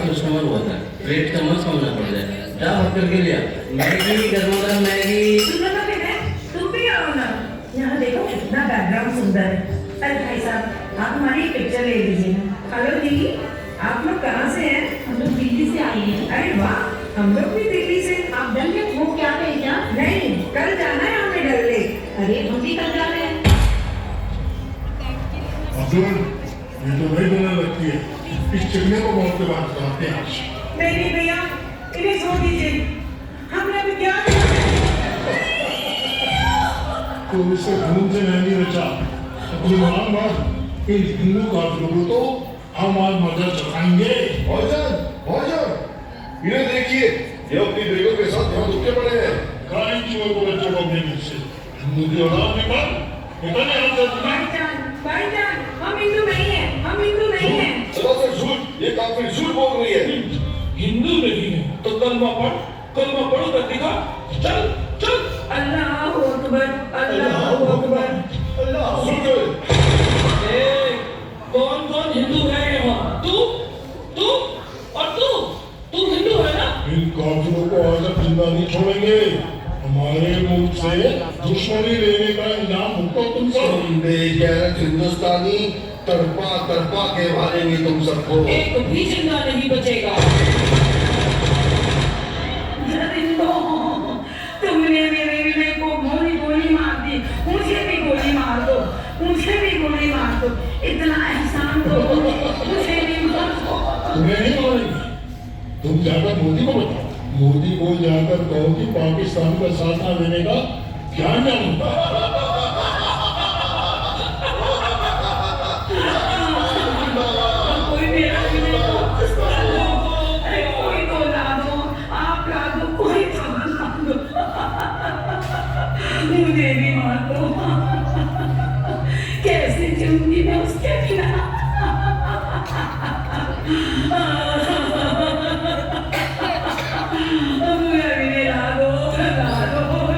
Customer बहुत है, rate का मत समझना पड़ जाए। क्या बात करके लिया? मैगी गरम मैगी। सुनो ना बेटे, तुम भी आओ ना। यहाँ देखो कितना बैकग्राउंड सुंदर है। अरे भाई साहब, आप हमारी पिक्चर ले लीजिए ना। हेलो दीदी, आप लोग कहाँ से हैं? हम लोग दिल्ली से आए हैं। अरे वाह, हम लोग भी दिल्ली से। आप डल लेक हो क्या है क्या? नहीं, कल जाना है हमें डल लेक। अरे हम भी कल जा रहे हैं। अब्दुल, ये तो नहीं बोलने लगती है। इस चिड़िया को बहुत बात कराते हैं आज। नहीं भैया, इन्हें छोड़ दीजिए। हमने अभी क्या तो इसे खून से नहीं रचा। अपनी मांग बात इन हिंदू काफिलों को हम आज मजा चखाएंगे। भाईजान, इन्हें देखिए, ये अपनी बेगों के साथ यहाँ दुखते पड़े हैं। गाय चोर को बच्चों को देने से हिंदू की औलाद निकाल निकल यहाँ से। भाईजान, हम हिंदू नहीं हैं, हम हिंदू नहीं हैं। सरासर झूठ, ये काफिर झूठ बोल रही है। हिंदू नहीं है तो कलमा पढ़ो तो दिखा। चल चल। अल्लाह अकबर, अल्लाह अकबर। सुन गए? कौन कौन हिंदू है यहाँ? तू तू और तू हिंदू है ना? इन काफिरों को आज तक जिंदा नहीं छोड़ेंगे। हमारे मुल्क से दुश्मनी लेने का इल्जाम भुगतो तुम सब। बेगैरत हिंदुस्तानी तड़पा तड़पा के मारेंगे तुम सबको। एक भी जिंदा नहीं बचेगा। तुमने मेरे विनय को गोली मार दी, मुझे भी गोली मार दो, मुझे भी गोली मार दो। इतना एहसान दो, मुझे भी मार दो। तुम्हें नहीं मारेंगे। तुम जाकर मोदी को बताओ। मोदी को जाकर कहो कि पाकिस्तान का साथ न देने का क्या जानता। कोई मेरा विनय को वापस ला दो। अरे कोई तो ला दो, आप ला दो, कोई तो ला दो। मुझे भी मार दो। कैसे जीऊंगी मैं उसके बिना? मुझे भी ला दो, ला दो।